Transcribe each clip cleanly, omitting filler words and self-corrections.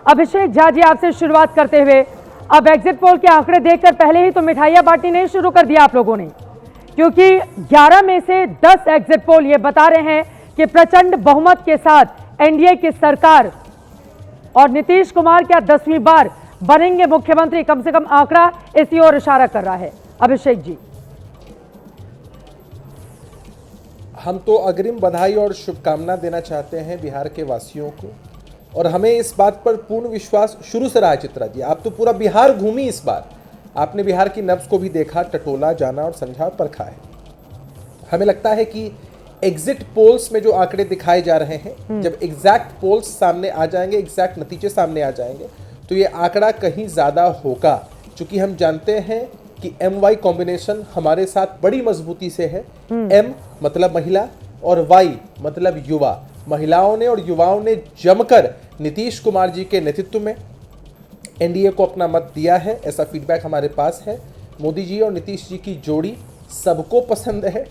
अभिषेक झा जी, आपसे शुरुआत करते हुए, अब एग्जिट पोल के आंकड़े देखकर पहले ही तो मिठाइयां बांटनी नहीं शुरू कर दिया आप लोगों ने, क्योंकि 11 में से 10 एग्जिट पोल ये बता रहे हैं कि प्रचंड बहुमत के साथ एनडीए की सरकार और नीतीश कुमार क्या 10वीं बार बनेंगे मुख्यमंत्री। कम से कम आंकड़ा इसी ओर इशारा कर रहा है। अभिषेक जी, हम तो अग्रिम बधाई और शुभकामना देना चाहते हैं बिहार के वासियों को, और हमें इस बात पर पूर्ण विश्वास शुरू से रहा है। चित्रा जी, आप तो पूरा बिहार घूमी इस बार, आपने बिहार की नब्ज को भी देखा, टटोला, जाना और समझा और परखा है। हमें लगता है कि एग्जिट पोल्स में जो आंकड़े दिखाए जा रहे हैं, जब एग्जैक्ट पोल्स सामने आ जाएंगे, एग्जैक्ट नतीजे सामने आ जाएंगे, तो ये आंकड़ा कहीं ज़्यादा होगा। चूंकि हम जानते हैं कि MY कॉम्बिनेशन हमारे साथ बड़ी मजबूती से है। M मतलब महिला और Y मतलब युवा। महिलाओं ने और युवाओं ने जमकर नीतीश कुमार जी के नेतृत्व में एनडीए को अपना मत दिया है, ऐसा फीडबैक हमारे पास है। मोदी जी और नीतीश जी की जोड़ी सबको पसंद है,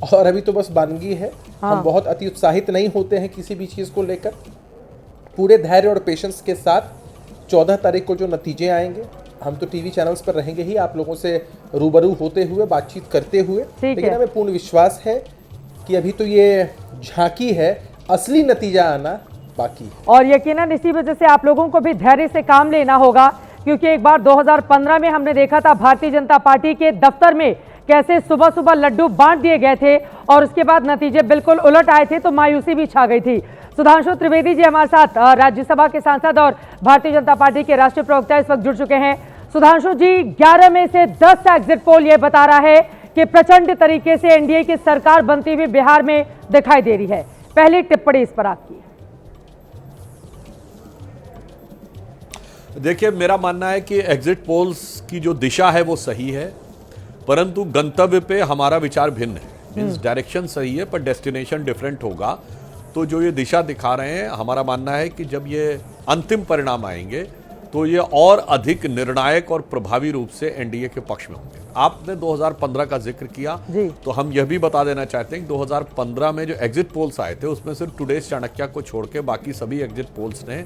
और अभी तो बस बानगी है। हम बहुत अति उत्साहित नहीं होते हैं किसी भी चीज़ को लेकर। पूरे धैर्य और पेशेंस के साथ 14 तारीख को जो नतीजे आएंगे, हम तो टीवी चैनल्स पर रहेंगे ही, आप लोगों से रूबरू होते हुए, बातचीत करते हुए, लेकिन हमें पूर्ण विश्वास है कि अभी तो ये झांकी है, असली नतीजा आना बाकी है। और यकीनन इसी वजह से आप लोगों को भी धैर्य से काम लेना होगा, क्योंकि एक बार 2015 में हमने देखा था भारतीय जनता पार्टी के दफ्तर में कैसे सुबह सुबह लड्डू बांट दिए गए थे और उसके बाद नतीजे बिल्कुल उलट आए थे, तो मायूसी भी छा गई थी। सुधांशु त्रिवेदी जी हमारे साथ, राज्यसभा के सांसद और भारतीय जनता पार्टी के राष्ट्रीय प्रवक्ता, इस वक्त जुड़ चुके हैं। सुधांशु जी, 11 में से 10 एग्जिट पोल ये बता रहा है कि प्रचंड तरीके से एनडीए की सरकार बनती हुई बिहार में दिखाई दे रही है। पहली टिप्पणी इस पर आपकी। देखिए, मेरा मानना है कि एग्जिट पोल्स की जो दिशा है वो सही है, परंतु गंतव्य पे हमारा विचार भिन्न है। मीन्स डायरेक्शन सही है पर डेस्टिनेशन डिफरेंट होगा। तो जो ये दिशा दिखा रहे हैं, हमारा मानना है कि जब ये अंतिम परिणाम आएंगे तो ये और अधिक निर्णायक और प्रभावी रूप से एनडीए के पक्ष में होंगे। आपने 2015 का जिक्र किया, तो हम यह भी बता देना चाहते हैं कि 2015 में जो एग्जिट पोल्स आए थे उसमें सिर्फ टुडेज चाणक्य को छोड़ के बाकी सभी एग्जिट पोल्स ने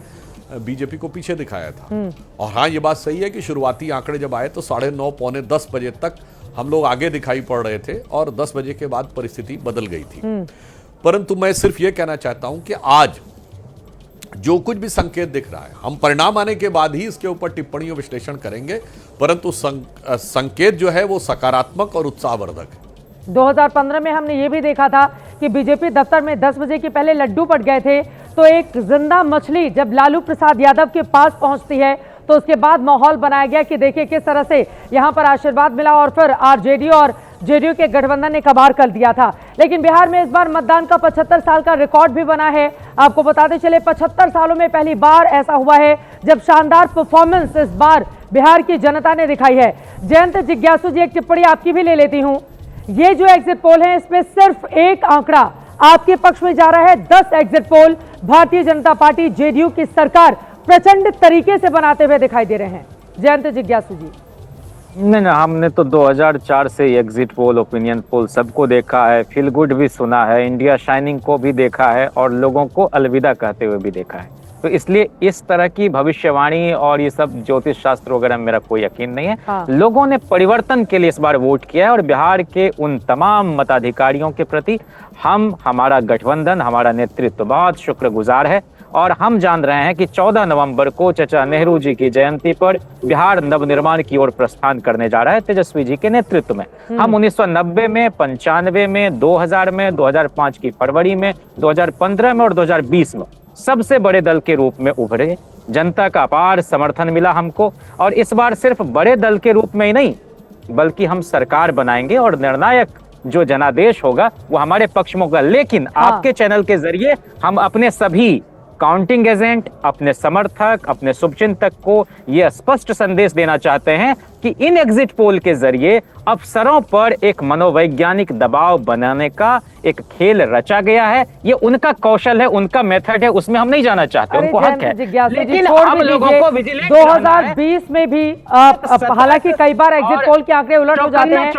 बीजेपी को पीछे दिखाया था। और हाँ, ये बात सही है कि शुरुआती आंकड़े जब आए तो 9:30 पौने 10 बजे तक हम लोग आगे दिखाई पड़ रहे थे और 10 बजे के बाद परिस्थिति बदल गई थी। परंतु मैं सिर्फ ये कहना चाहता हूं कि आज जो कुछ भी संकेत दिख रहा है, हम परिणाम आने के बाद ही इसके ऊपर टिप्पणी और विश्लेषण करेंगे, परंतु संकेत जो है वो सकारात्मक और उत्साहवर्धक है। 2015 में हमने ये भी देखा था कि बीजेपी दफ्तर में 10 बजे के पहले लड्डू पट गए थे, तो एक जिंदा मछली जब लालू प्रसाद यादव के पास पहुंचती है तो उसके बाद माहौल बनाया गया कि देखिए किस तरह से यहां पर आशीर्वाद मिला और फिर आरजेडी और जेडीयू के गठबंधन ने कबाड़ कर दिया था। लेकिन बिहार में इस बार मतदान का 75 साल का रिकॉर्ड भी बना है। आपको बताते चले, 75 सालों में पहली बार ऐसा हुआ है जब शानदार परफॉर्मेंस इस बार बिहार की जनता ने दिखाई है। जयंत जिज्ञासु जी, एक टिप्पणी आपकी भी ले लेती हूं। ये जो एग्जिट पोल है, इसमें सिर्फ एक आंकड़ा आपके पक्ष में जा रहा है। 10 exit poll Bharatiya Janata party JDU की सरकार प्रचंड तरीके से बनाते हुए दिखाई दे रहे हैं। जयंत जिज्ञासु जी। नहीं, हमने तो 2004 से एग्जिट पोल, ओपिनियन पोल सबको देखा है, फील गुड भी सुना है, इंडिया शाइनिंग को भी देखा है और लोगों को अलविदा कहते हुए भी देखा है। तो इसलिए इस तरह की भविष्यवाणी और ये सब ज्योतिष शास्त्र वगैरह में मेरा कोई यकीन नहीं है। लोगों ने परिवर्तन के लिए इस बार वोट किया है और बिहार के उन तमाम मताधिकारियों के प्रति हमारा गठबंधन, हमारा नेतृत्व बहुत शुक्रगुजार है। और हम जान रहे हैं कि 14 नवंबर को चाचा नेहरू जी की जयंती पर बिहार नवनिर्माण की ओर प्रस्थान करने जा रहा है तेजस्वी जी के नेतृत्व में। हम 1990 में, 95 में, 2000 में, 2005 की फरवरी में, 2015 में और 2020 में सबसे बड़े दल के रूप में उभरे। जनता का अपार समर्थन मिला हमको, और इस बार सिर्फ बड़े दल के रूप में ही नहीं, बल्कि हम सरकार बनाएंगे और निर्णायक जो जनादेश होगा वो हमारे पक्ष में होगा। लेकिन आपके चैनल के जरिए हम अपने सभी काउंटिंग एजेंट, अपने समर्थक, अपने शुभचिंतक को यह स्पष्ट संदेश देना चाहते हैं कि इन एग्जिट पोल के जरिए अफसरों पर एक मनोवैज्ञानिक दबाव बनाने का एक खेल रचा गया है। ये उनका कौशल है, उनका मेथड है, उसमें हम नहीं जाना चाहते, उनको हक है। लेकिन हम लोगों को विजिलेंट 2020 में भी हालांकि कई बार एग्जिट पोल के आंकड़े उलट हो जाते हैं।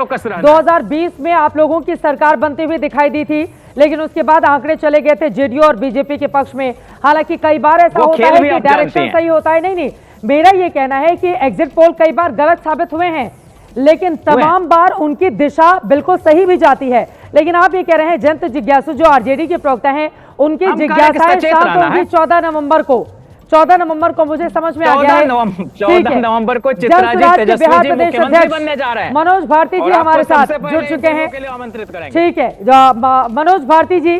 2020 में आप लोगों की सरकार बनती हुई दिखाई दी थी, लेकिन उसके बाद आंकड़े चले गए थे जेडीयू और बीजेपी के पक्ष में। हालांकि कई बार ऐसा होता है कि डायरेक्शन सही होता है। नहीं, मेरा ये कहना है कि एग्जिट पोल कई बार गलत साबित हुए हैं, लेकिन तमाम बार उनकी दिशा बिल्कुल सही भी जाती है। लेकिन आप ये कह रहे हैं जंत जिज्ञासु जो आरजेडी के प्रवक्ता हैं, उनकी जिज्ञासाएं शांत होगी 14 नवंबर को। 14 नवंबर को मुझे समझ में आ गया है। 14 नवंबर को चित्राजी तेजस्वी जी मुख्यमंत्री बनने जा रहे हैं। मनोज भारती जी हमारे साथ जुड़ चुके हैं, आमंत्रित करेंगे। ठीक है मनोज भारती जी,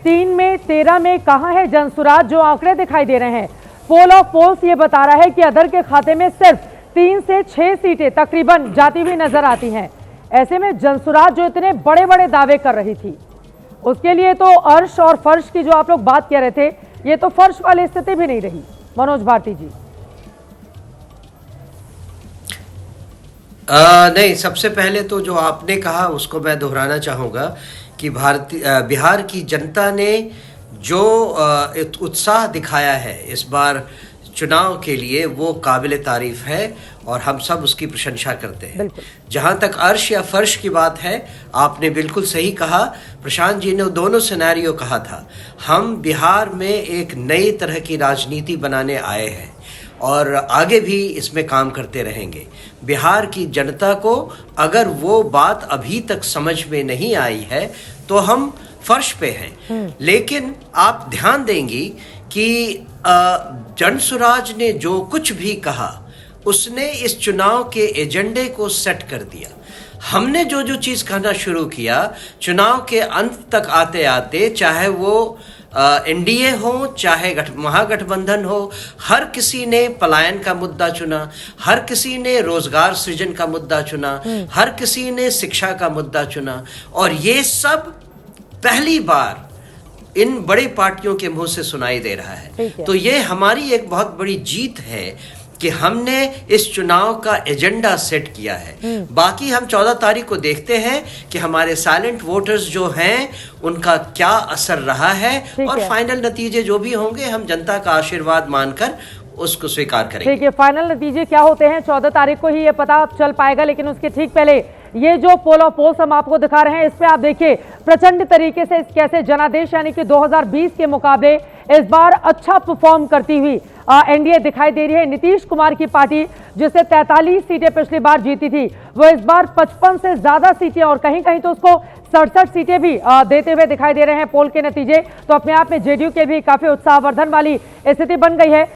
3 में 13 में कहां है जनसुराज? जो आंकड़े दिखाई दे रहे हैं, पोल ऑफ पोल्स ये बता रहा है कि अदर के खाते में सिर्फ 3 से 6 सीटें तकरीबन जाती हुई नजर आती हैं। ऐसे में जनसुराज जो इतने बड़े बड़े दावे कर रही थी, उसके लिए तो अर्श और फर्श की जो आप लोग बात कह रहे थे, ये तो फर्श वाली स्थिति भी नहीं रही। मनोज भारती जी। नहीं, सबसे पहले तो जो आपने कहा उसको मैं दोहराना चाहूँगा कि बिहार की जनता ने जो उत्साह दिखाया है इस बार चुनाव के लिए, वो काबिल तारीफ है और हम सब उसकी प्रशंसा करते हैं। जहां तक अर्श या फर्श की बात है, आपने बिल्कुल सही कहा। प्रशांत जी ने दोनों सिनेरियो कहा था। हम बिहार में एक नई तरह की राजनीति बनाने आए हैं और आगे भी इसमें काम करते रहेंगे। बिहार की जनता को अगर वो बात अभी तक समझ में नहीं आई है तो हम फर्श पे हैं। लेकिन आप ध्यान देंगी कि जनसुराज ने जो कुछ भी कहा, उसने इस चुनाव के एजेंडे को सेट कर दिया। हमने जो जो चीज़ कहना शुरू किया, चुनाव के अंत तक आते आते, चाहे वो एनडीए हो चाहे महागठबंधन हो, हर किसी ने पलायन का मुद्दा चुना, हर किसी ने रोजगार सृजन का मुद्दा चुना, हर किसी ने शिक्षा का मुद्दा चुना। और ये सब पहली बार इन बड़ी पार्टियों के मुंह से सुनाई दे रहा है। तो ये हमारी एक बहुत बड़ी जीत है कि हमने इस चुनाव का एजेंडा सेट किया है। बाकी हम 14 तारीख को देखते हैं कि हमारे साइलेंट वोटर्स जो हैं उनका क्या असर रहा है, और फाइनल नतीजे जो भी होंगे हम जनता का आशीर्वाद मानकर उसको स्वीकार करेंगे। ठीक है, फाइनल नतीजे क्या होते हैं 14 तारीख को ही ये पता चल पाएगा। लेकिन उसके ठीक पहले ये जो पोल ऑफ पोल्स हम आपको दिखा रहे हैं, इस पे आप देखिए प्रचंड तरीके से कैसे जनादेश यानी कि 2020 के मुकाबले इस बार अच्छा परफॉर्म करती हुई एनडीए दिखाई दे रही है। नीतीश कुमार की पार्टी जिससे 43 सीटें पिछली बार जीती थी, वो इस बार 55 से ज्यादा सीटें और कहीं कहीं तो उसको 67 सीटें भी देते हुए दिखाई दे रहे हैं पोल के नतीजे। तो अपने आप में जेडीयू के भी काफी उत्साहवर्धन वाली स्थिति बन गई है।